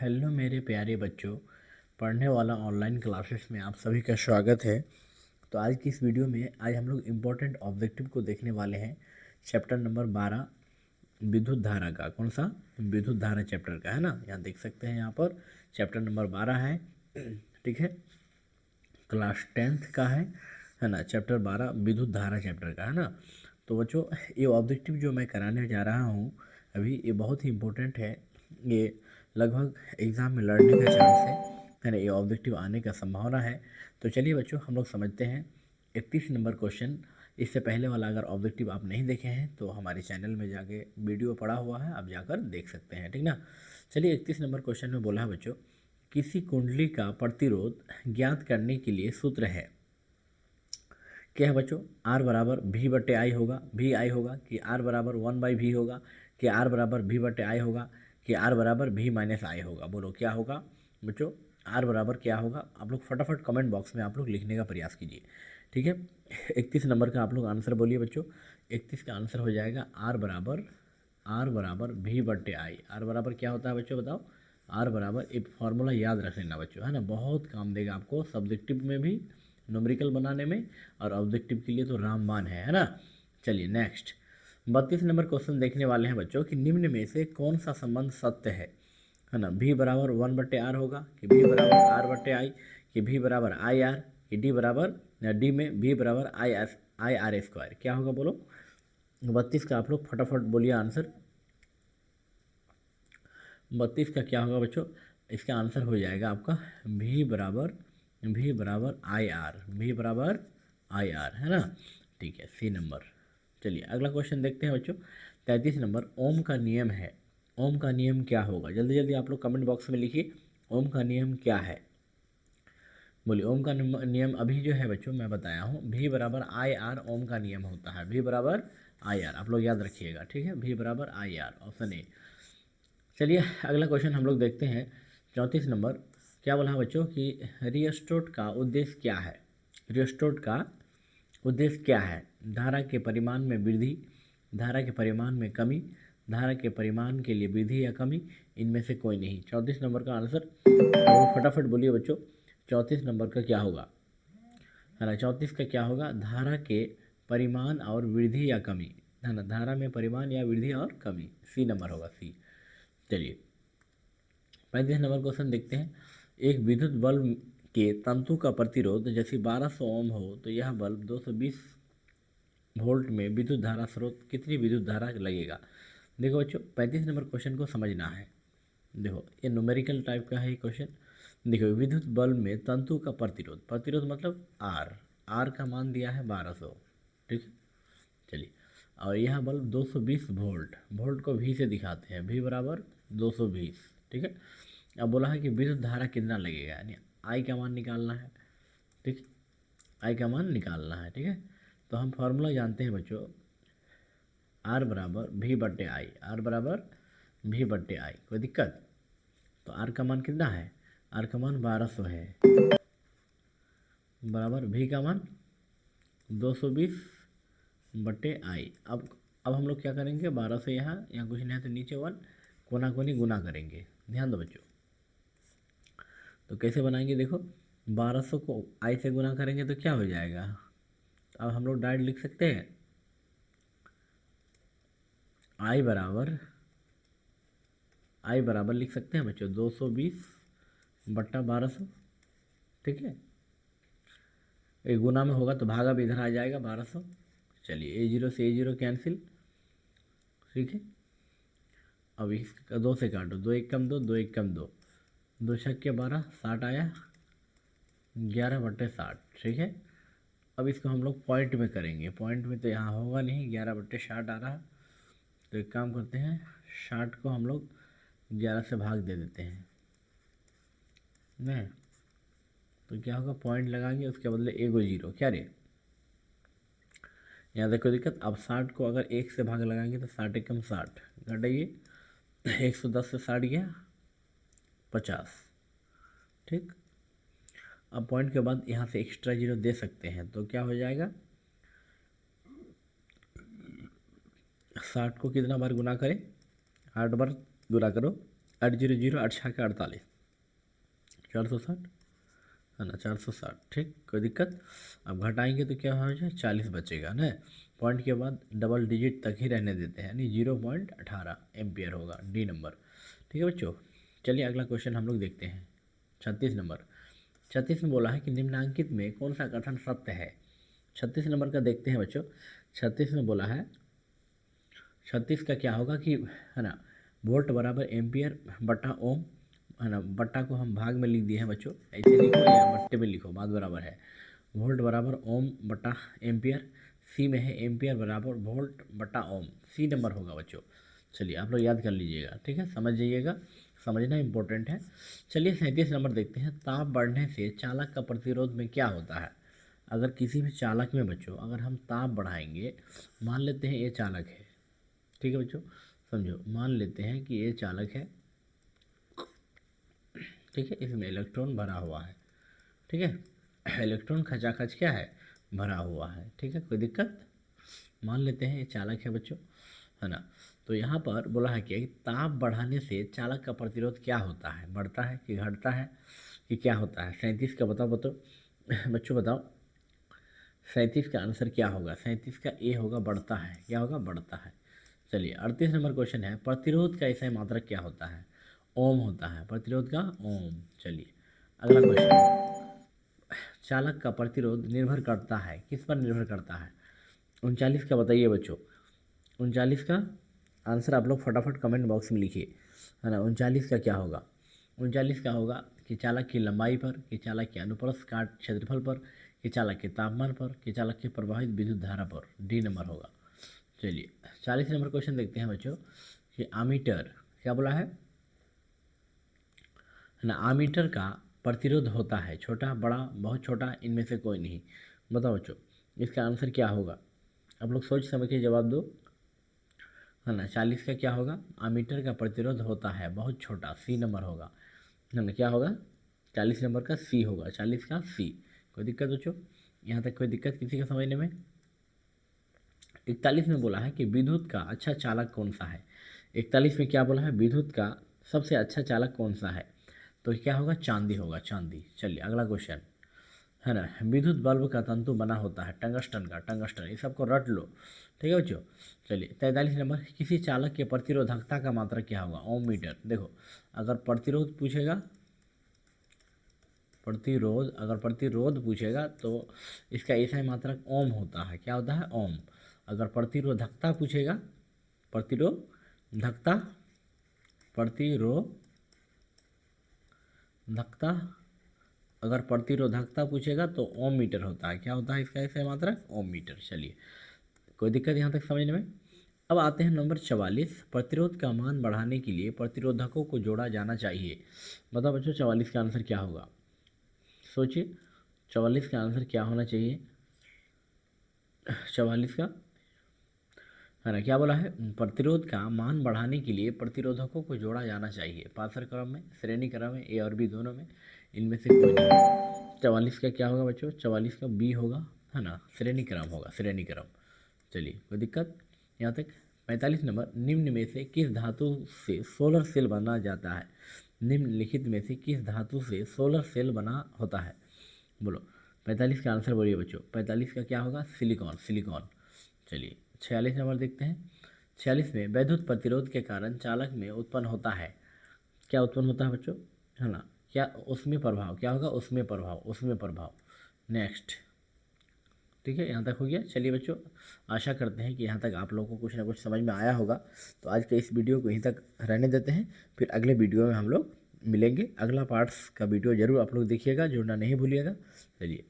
Hello मेरे प्यारे बच्चों। पढ़ने वाला ऑनलाइन क्लासेस में आप सभी का स्वागत है। तो आज की इस वीडियो में आज हम लोग इम्पोर्टेंट ऑब्जेक्टिव को देखने वाले हैं। चैप्टर नंबर 12 विद्युत धारा का। कौन सा? विद्युत धारा चैप्टर का है ना। यहाँ देख सकते हैं, यहाँ पर चैप्टर नंबर 12 है। ठीक है, क्लास 10th का है ना। चैप्टर 12 विद्युत धारा चैप्टर का है ना। तो बच्चों, ये ऑब्जेक्टिव जो मैं कराने जा रहा हूँ अभी, ये बहुत ही इम्पोर्टेंट है। ये लगभग एग्ज़ाम में लड़ने का चांस है ना। ये ऑब्जेक्टिव आने का संभावना है। तो चलिए बच्चों, हम लोग समझते हैं 31 नंबर क्वेश्चन। इससे पहले वाला अगर ऑब्जेक्टिव आप नहीं देखे हैं तो हमारे चैनल में जाके वीडियो पड़ा हुआ है, आप जाकर देख सकते हैं, ठीक ना। चलिए, 31 नंबर क्वेश्चन में बोला है बच्चों, किसी कुंडली का प्रतिरोध ज्ञात करने के लिए सूत्र है। क्या है बच्चों? आर बराबर भी बटे आई होगा, भी आई होगा, कि आर बराबर 1/v होगा, कि आर बराबर भी बटे आई होगा, कि आर बराबर भी माइनस आई होगा। बोलो क्या होगा बच्चों? आर बराबर क्या होगा? आप लोग फटाफट कमेंट बॉक्स में आप लोग लिखने का प्रयास कीजिए, ठीक है। 31 नंबर का आप लोग आंसर बोलिए बच्चों। 31 का आंसर हो जाएगा आर बराबर भी बटे आई। आर बराबर क्या होता है बच्चों, बताओ? आर बराबर, एक फार्मूला याद रख लेना बच्चों, है ना। बहुत काम देगा आपको सब्जेक्टिव में भी, न्यूमेरिकल बनाने में, और ऑब्जेक्टिव के लिए तो रामबाण है ना। चलिए नेक्स्ट, 32 नंबर क्वेश्चन देखने वाले हैं बच्चों कि निम्न में से कौन सा संबंध सत्य है ना। भी बराबर 1/r होगा, कि भी बराबर r/आई, कि भी बराबर आई आर, कि डी बराबर, डी में भी बराबर आई आर स्क्वायर। क्या होगा बोलो? 32 का आप लोग फटाफट बोलिए आंसर। 32 का क्या होगा बच्चों? इसका आंसर हो जाएगा आपका भी बराबर आई आर, भी बराबर आई आर, है ना। ठीक है, सी नंबर। चलिए अगला क्वेश्चन देखते हैं बच्चों। 33 नंबर, ओम का नियम है। ओम का नियम क्या होगा? जल्दी जल्दी आप लोग कमेंट बॉक्स में लिखिए, ओम का नियम क्या है। बोलिए, ओम का नियम अभी जो है बच्चों मैं बताया हूँ, भी बराबर आई आर ओम का नियम होता है। भी बराबर आई आर, आप लोग याद रखिएगा, ठीक है। भी बराबर आई आर, ऑप्शन ए। चलिए अगला क्वेश्चन हम लोग देखते हैं। 34 नंबर, क्या बोला है बच्चों कि रियोस्टेट का उद्देश्य क्या है। रियोस्टेट का उद्देश्य क्या है? धारा के परिमाण में वृद्धि, धारा के परिमाण में कमी, धारा के परिमाण के लिए वृद्धि या कमी, इनमें से कोई नहीं। 34 नंबर का आंसर और फटाफट बोलिए बच्चों। 34 नंबर का क्या होगा, है ना। 34 का क्या होगा? धारा के परिमाण और वृद्धि या कमी, है ना। धारा में परिमाण या वृद्धि और कमी, सी नंबर होगा, सी। चलिए 35 नंबर क्वेश्चन देखते हैं। एक विद्युत बल्ब के तंतु का प्रतिरोध जैसे 1200 ओम हो तो यह बल्ब 220 वोल्ट में विद्युत धारा स्रोत कितनी विद्युत धारा लगेगा। देखो बच्चों, 35 नंबर क्वेश्चन को समझना है। देखो ये न्यूमेरिकल टाइप का है ये क्वेश्चन। देखो, विद्युत बल्ब में तंतु का प्रतिरोध, प्रतिरोध मतलब आर, आर का मान दिया है 1200, ठीक है। चलिए, और यह बल्ब 220 वोल्ट, वोल्ट को भी से दिखाते हैं, भी बराबर 220, ठीक है। अब बोला है कि विद्युत धारा कितना लगेगा, यानी आई का मान निकालना है, ठीक है। आई का मान निकालना है, ठीक है। तो हम फार्मूला जानते हैं बच्चों, आर बराबर भी बट्टे आई, आर बराबर भी बट्टे आई। कोई दिक्कत? तो आर का मान कितना है? आर का मान 1200 है, बराबर भी का मान 220 बटे आई। अब हम लोग क्या करेंगे, 12 से यहाँ कुछ नहीं है तो नीचे 1, कोना कोनी गुना करेंगे। ध्यान दो बच्चों, तो कैसे बनाएंगे देखो, 1200 को आई से गुना करेंगे तो क्या हो जाएगा। अब हम लोग डायरेक्ट लिख सकते हैं, आई बराबर लिख सकते हैं बच्चों 220 बट्टा 1200, ठीक है। ये गुना में होगा तो भागा भी इधर आ जाएगा 1200। चलिए A0 से A0 कैंसिल, ठीक है। अब इसका 2 से काटो, 2 एक कम 2, 2 एक कम 2, 2 छक्के 12, 60 आया, 11/60, ठीक है। अब इसको हम लोग पॉइंट में करेंगे, पॉइंट में तो यहाँ होगा नहीं, 11/60 आ रहा। तो एक काम करते हैं, 60 को हम लोग 11 से भाग दे देते हैं नहीं, तो क्या होगा, पॉइंट लगाएंगे उसके बदले एगो जीरो, क्या रे। यहाँ देखो दिक्कत, अब 60 को अगर 1 से भाग लगाएंगे तो 60 एकम 60, घटाइए 110 से 60 गया 50, ठीक। अब पॉइंट के बाद यहाँ से एक्स्ट्रा जीरो दे सकते हैं, तो क्या हो जाएगा, 60 को कितना बार गुना करें, 8 बार गुना करो, 800 8 छः के 48, 460 है ना, 460, ठीक, कोई दिक्कत। अब घटाएंगे तो क्या हो जाए, 40 बचेगा ना। पॉइंट के बाद डबल डिजिट तक ही रहने देते हैं, यानी 0.18 एम्पियर होगा, डी नंबर। ठीक है बच्चों, चलिए अगला क्वेश्चन हम लोग देखते हैं। 36 नंबर, 36 में बोला है कि निम्नलिखित में कौन सा कथन सत्य है। 36 नंबर का देखते हैं बच्चों। 36 में बोला है, 36 का क्या होगा कि है ना, वोल्ट बराबर एम्पियर बटा ओम, है ना, बट्टा को हम भाग में लिख दिए हैं बच्चों, ऐसे लिखो या बट्टे में लिखो, बात बराबर है। वोल्ट बराबर ओम बटा एम्पियर, सी में है एम्पियर बराबर वोल्ट बटा ओम, सी नंबर होगा बच्चों। चलिए आप लोग याद कर लीजिएगा, ठीक है, समझ जाइएगा, समझना इंपॉर्टेंट है। चलिए 37 नंबर देखते हैं। ताप बढ़ने से चालक का प्रतिरोध में क्या होता है। अगर किसी भी चालक में बच्चों अगर हम ताप बढ़ाएंगे, मान लेते हैं ये चालक है, ठीक है बच्चों, समझो, मान लेते हैं कि ये चालक है, ठीक है, इसमें इलेक्ट्रॉन भरा हुआ है, ठीक है, इलेक्ट्रॉन खचाखच क्या है, भरा हुआ है, ठीक है, कोई दिक्कत। मान लेते हैं ये चालक है बच्चों, है ना। तो यहाँ पर बोला है कि ताप बढ़ाने से चालक का प्रतिरोध क्या होता है, बढ़ता है कि घटता है कि क्या होता है। 37 का बताओ बच्चों बताओ, 37 का आंसर क्या होगा। 37 का ए होगा, बढ़ता है, क्या होगा, बढ़ता है। चलिए 38 नंबर क्वेश्चन है, प्रतिरोध का इसे मात्रक क्या होता है। ओम होता है, प्रतिरोध का ओम। चलिए अगला क्वेश्चन, चालक का प्रतिरोध निर्भर करता है, किस पर निर्भर करता है। 39 का बताइए बच्चों, 39 का आंसर आप लोग फटाफट कमेंट बॉक्स में लिखिए, है ना। 39 का क्या होगा, 39 का होगा कि चालक की लंबाई पर, कि चालक के अनुप्रस्थ काट क्षेत्रफल पर, कि चालक के तापमान पर, कि चालक के प्रवाहित विद्युत धारा पर, डी नंबर होगा। चलिए 40 नंबर क्वेश्चन देखते हैं बच्चों कि आमीटर क्या बोला है ना, आमीटर का प्रतिरोध होता है छोटा, बड़ा, बहुत छोटा, इनमें से कोई नहीं। बताओ बच्चों इसका आंसर क्या होगा, आप लोग सोच समझ के जवाब दो, है ना। 40 का क्या होगा, आमीटर का प्रतिरोध होता है बहुत छोटा, सी नंबर होगा, है ना, क्या होगा, 40 नंबर का सी होगा, 40 का सी। कोई दिक्कत बच्चों, यहाँ तक कोई दिक्कत किसी का समझने में। 41 में बोला है कि विद्युत का अच्छा चालक कौन सा है। 41 में क्या बोला है, विद्युत का सबसे अच्छा चालक कौन सा है, तो क्या होगा, चांदी होगा, चांदी। चलिए अगला क्वेश्चन, है ना, विद्युत बल्ब का तंतु बना होता है टंगस्टन का, टंगस्टन, ये सबको रट लो, ठीक है बच्चों। चलिए 43 नंबर, किसी चालक के प्रतिरोधकता का मात्रक क्या होगा, ओम मीटर। देखो अगर प्रतिरोध पूछेगा, प्रतिरोध, अगर प्रतिरोध पूछेगा तो इसका ऐसा मात्रक ओम होता है, क्या होता है, ओम। अगर प्रतिरोधकता पूछेगा, प्रतिरोधकता, प्रतिरोधकता, अगर प्रतिरोधकता पूछेगा तो ओम मीटर होता है, क्या होता है इसका ऐसा मात्रक, ओम मीटर। चलिए कोई दिक्कत यहाँ तक समझने में। अब आते हैं नंबर 44, प्रतिरोध का मान बढ़ाने के लिए प्रतिरोधकों को जोड़ा जाना चाहिए। बताओ बच्चों 44 का आंसर क्या होगा, सोचिए 44 का आंसर क्या होना चाहिए। 44 का, है ना, क्या बोला है, प्रतिरोध का मान बढ़ाने के लिए प्रतिरोधकों को जोड़ा जाना चाहिए, पाथर क्रम में, श्रेणी क्रम में, ए और बी दोनों में, इनमें से कोई नहीं। 44 का क्या होगा बच्चों, 44 का बी होगा, है ना, श्रेणी क्रम होगा, श्रेणी क्रम। चलिए कोई दिक्कत यहाँ तक। 45 नंबर, निम्न में से किस धातु से सोलर सेल बना जाता है। निम्नलिखित में से किस धातु से सोलर सेल बना होता है, बोलो। 45 का आंसर बोलिए बच्चों, 45 का क्या होगा, सिलिकॉन, सिलिकॉन। चलिए 46 नंबर देखते हैं। 46 में वैद्युत प्रतिरोध के कारण चालक में उत्पन्न होता है, क्या उत्पन्न होता है बच्चों, है ना, क्या उसमें प्रभाव, क्या होगा, उसमें प्रभाव, उसमें प्रभाव। नेक्स्ट, ठीक है, यहाँ तक हो गया। चलिए बच्चों, आशा करते हैं कि यहाँ तक आप लोगों को कुछ ना कुछ समझ में आया होगा। तो आज के इस वीडियो को यहीं तक रहने देते हैं, फिर अगले वीडियो में हम लोग मिलेंगे। अगला पार्ट्स का वीडियो जरूर आप लोग देखिएगा, जुड़ना नहीं भूलिएगा। चलिए।